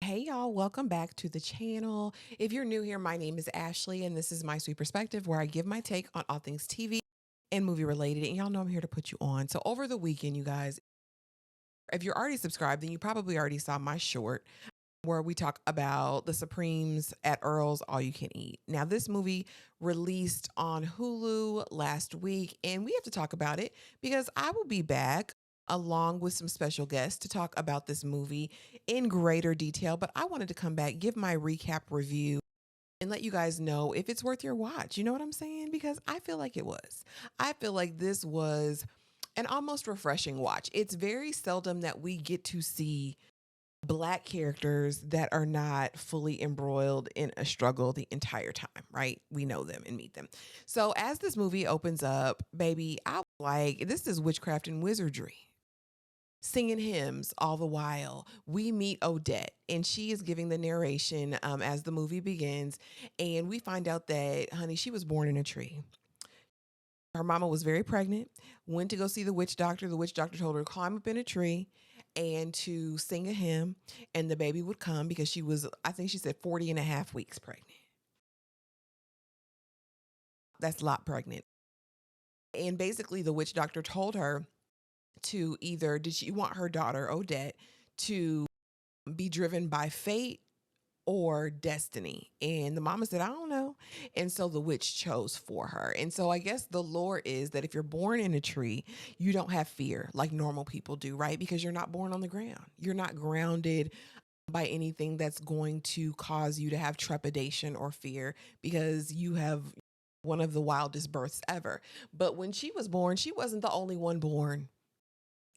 Hey y'all, welcome back to the channel. If you're new here, my name is Ashley and this is my sweet perspective where I give my take on all things TV and movie related. And y'all know I'm here to put you on. So over the weekend, you guys, if you're already subscribed, then you probably already saw my short where we talk about the Supremes at Earl's All You Can Eat. Now, this movie released on Hulu last week, and we have to talk about it because I will be back along with some special guests to talk about this movie in greater detail. But I wanted to come back, give my recap review, and let you guys know if it's worth your watch. You know what I'm saying? Because I feel like it was. I feel like this was an almost refreshing watch. It's very seldom that we get to see Black characters that are not fully embroiled in a struggle the entire time, right? We know them and meet them. So as this movie opens up, baby, I was like, this is witchcraft and wizardry. Singing hymns all the while. We meet Odette, and she is giving the narration as the movie begins. And we find out that, honey, she was born in a tree. Her mama was very pregnant, went to go see the witch doctor. The witch doctor told her to climb up in a tree and to sing a hymn, and the baby would come because she was, I think she said 40 and a half weeks pregnant. That's a lot pregnant. And basically, the witch doctor told her to either, did she want her daughter, Odette, to be driven by fate or destiny? And the mama said, I don't know. And so the witch chose for her. And so I guess the lore is that if you're born in a tree, you don't have fear like normal people do, right? Because you're not born on the ground. You're not grounded by anything that's going to cause you to have trepidation or fear because you have one of the wildest births ever. But when she was born, she wasn't the only one born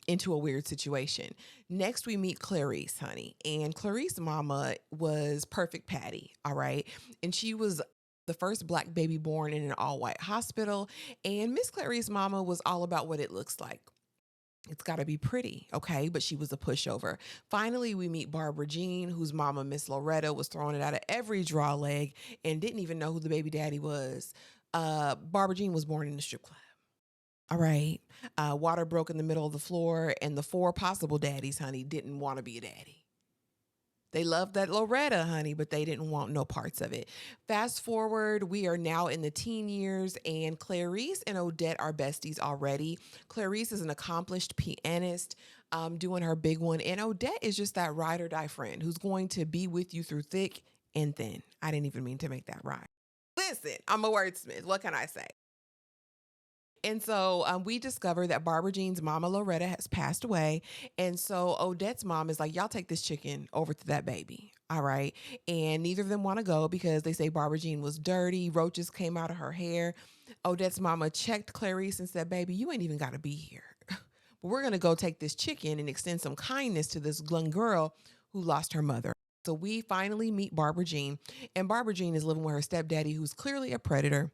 into a weird situation. Next, we meet Clarice, honey. And Clarice's mama was Perfect Patty, all right? And she was the first Black baby born in an all-white hospital. And Miss Clarice's mama was all about what it looks like. It's got to be pretty, okay? But she was a pushover. Finally, we meet Barbara Jean, whose mama, Miss Loretta, was throwing it out of every draw leg and didn't even know who the baby daddy was. Barbara Jean was born in the strip club. All right. Water broke in the middle of the floor, and the four possible daddies, honey, didn't want to be a daddy. They loved that Loretta, honey, but they didn't want no parts of it. Fast forward, we are now in the teen years, and Clarice and Odette are besties already. Clarice is an accomplished pianist, doing her big one, and Odette is just that ride or die friend who's going to be with you through thick and thin. I didn't even mean to make that rhyme. Listen, I'm a wordsmith. What can I say? And so we discover that Barbara Jean's mama Loretta has passed away. And so Odette's mom is like, y'all take this chicken over to that baby. All right. And neither of them want to go because they say Barbara Jean was dirty. Roaches came out of her hair. Odette's mama checked Clarice and said, baby, you ain't even got to be here. But we're going to go take this chicken and extend some kindness to this young girl who lost her mother. So we finally meet Barbara Jean. And Barbara Jean is living with her stepdaddy, who's clearly a predator.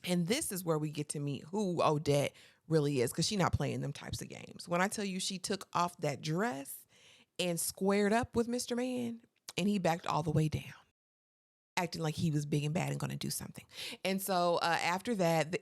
And this is where we get to meet who Odette really is, because she's not playing them types of games. When I tell you she took off that dress and squared up with Mr. Man, and he backed all the way down, acting like he was big and bad and going to do something. And so after that,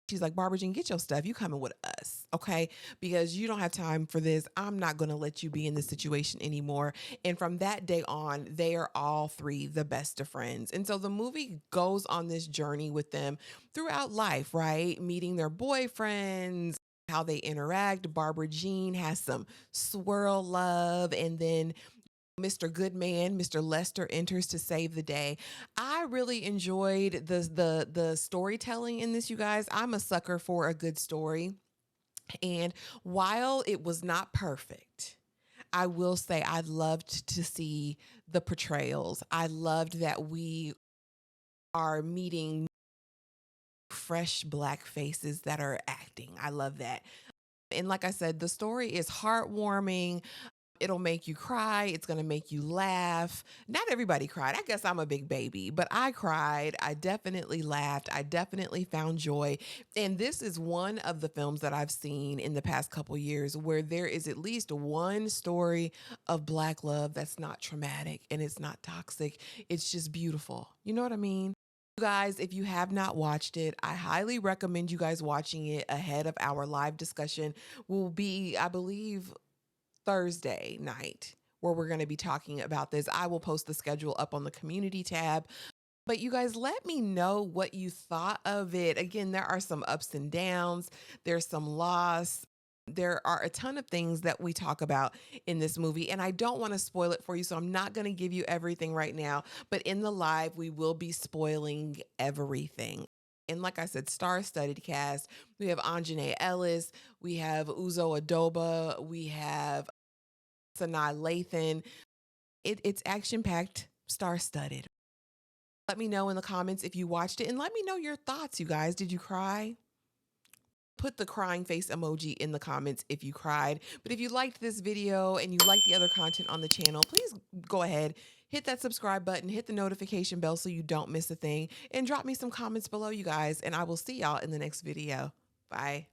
she's like, Barbara Jean, get your stuff. You coming with us, okay? Because you don't have time for this. I'm not going to let you be in this situation anymore. And from that day on, they are all three the best of friends. And so the movie goes on this journey with them throughout life, right? Meeting their boyfriends, how they interact. Barbara Jean has some swirl love, and then Mr. Goodman, Mr. Lester enters to save the day. I really enjoyed the storytelling in this, you guys. I'm a sucker for a good story. And while it was not perfect, I will say I loved to see the portrayals. I loved that we are meeting fresh Black faces that are acting. I love that. And like I said, the story is heartwarming. It'll make you cry. It's going to make you laugh. Not everybody cried. I guess I'm a big baby, but I cried. I definitely laughed. I definitely found joy. And this is one of the films that I've seen in the past couple years where there is at least one story of Black love that's not traumatic and it's not toxic. It's just beautiful. You know what I mean? You guys, if you have not watched it, I highly recommend you guys watching it ahead of our live discussion. Will be, I believe, Thursday night. where we're going to be talking about this. I will post the schedule up on the community tab. But you guys, let me know what you thought of it. Again, there are some ups and downs, there's some loss. There are a ton of things that we talk about in this movie, and I don't want to spoil it for you, so I'm not going to give you everything right now. But in the live, we will be spoiling everything. And like I said, star-studded cast. We have Anjanae Ellis, we have Uzo Adoba, we have Sanaa Lathan. It's action-packed, star-studded. Let me know in the comments if you watched it, and let me know your thoughts, you guys. Did you cry? Put the crying face emoji in the comments if you cried. But if you liked this video and you like the other content on the channel, please go ahead, hit that subscribe button, hit the notification bell so you don't miss a thing, and drop me some comments below, you guys, and I will see y'all in the next video. Bye.